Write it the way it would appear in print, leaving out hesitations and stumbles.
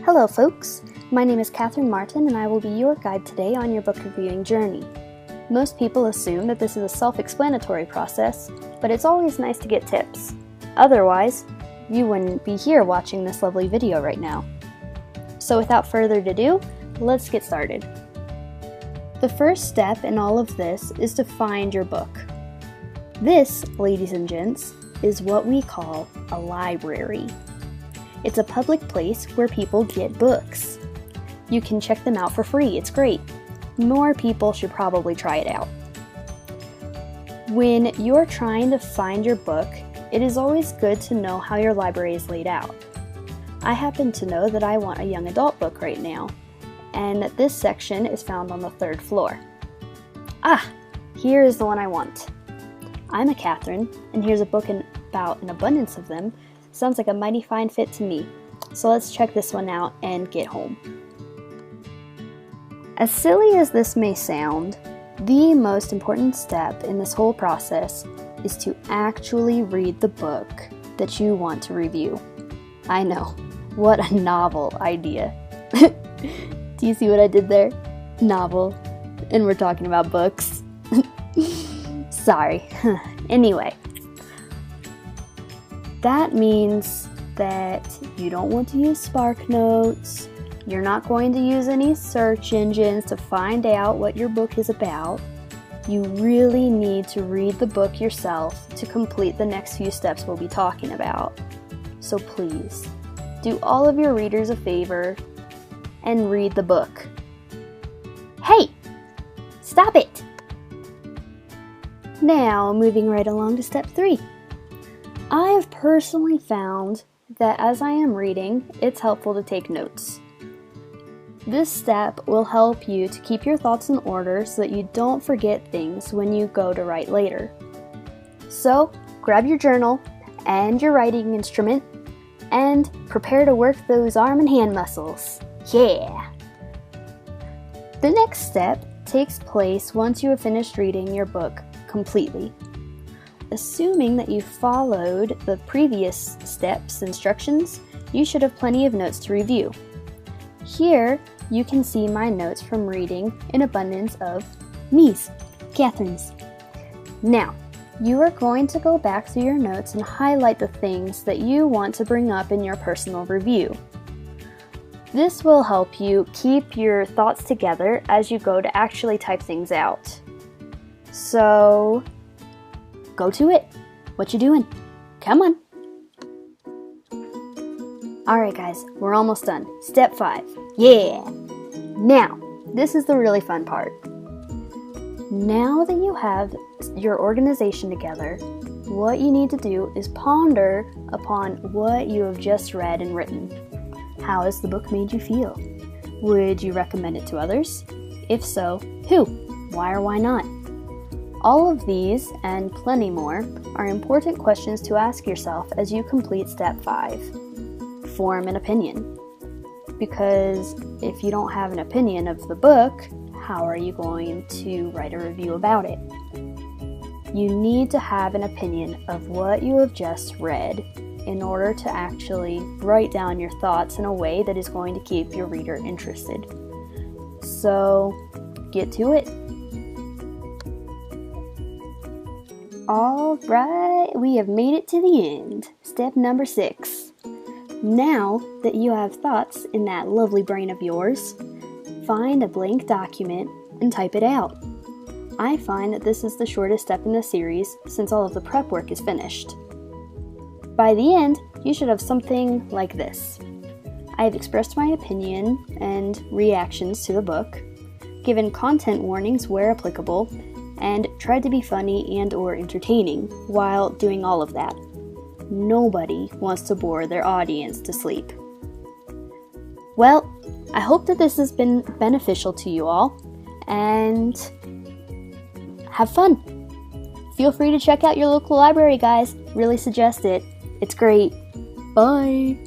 Hello folks, my name is Catherine Martin and I will be your guide today on your book reviewing journey. Most people assume that this is a self-explanatory process, but it's always nice to get tips. Otherwise, you wouldn't be here watching this lovely video right now. So without further ado, let's get started. The first step in all of this is to find your book. This, ladies and gents, is what we call a library. It's a public place where people get books. You can check them out for free, it's great. More people should probably try it out. When you're trying to find your book, it is always good to know how your library is laid out. I happen to know that I want a young adult book right now, and this section is found on the 3rd floor. Here is the one I want. I'm a Catherine, and here's a book about an abundance of them. Sounds like a mighty fine fit to me. So let's check this one out and get home. As silly as this may sound, the most important step in this whole process is to actually read the book that you want to review. I know, what a novel idea. Do you see what I did there? Novel. And we're talking about books. Sorry. Anyway. That means that you don't want to use SparkNotes, you're not going to use any search engines to find out what your book is about. You really need to read the book yourself to complete the next few steps we'll be talking about. So please, do all of your readers a favor and read the book. Hey! Stop it! Now, moving right along to step 3. I have personally found that as I am reading, it's helpful to take notes. This step will help you to keep your thoughts in order so that you don't forget things when you go to write later. So, grab your journal and your writing instrument and prepare to work those arm and hand muscles. Yeah! The next step takes place once you have finished reading your book completely. Assuming that you followed the previous steps instructions, you should have plenty of notes to review. Here, you can see my notes from reading an abundance of me's, Catherine's. Now, you are going to go back through your notes and highlight the things that you want to bring up in your personal review. This will help you keep your thoughts together as you go to actually type things out. So, go to it. What you doing? Come on. Alright guys, we're almost done. Step 5. Yeah! Now, this is the really fun part. Now that you have your organization together, what you need to do is ponder upon what you have just read and written. How has the book made you feel? Would you recommend it to others? If so, who? Why or why not? All of these, and plenty more, are important questions to ask yourself as you complete step 5. Form an opinion. Because if you don't have an opinion of the book, how are you going to write a review about it? You need to have an opinion of what you have just read in order to actually write down your thoughts in a way that is going to keep your reader interested. So, get to it. Alright, we have made it to the end. Step number 6. Now that you have thoughts in that lovely brain of yours, find a blank document and type it out. I find that this is the shortest step in the series since all of the prep work is finished. By the end, you should have something like this. I have expressed my opinion and reactions to the book, given content warnings where applicable, and tried to be funny and or entertaining while doing all of that. Nobody wants to bore their audience to sleep. Well, I hope that this has been beneficial to you all, and have fun. Feel free to check out your local library, guys. Really suggest it. It's great. Bye!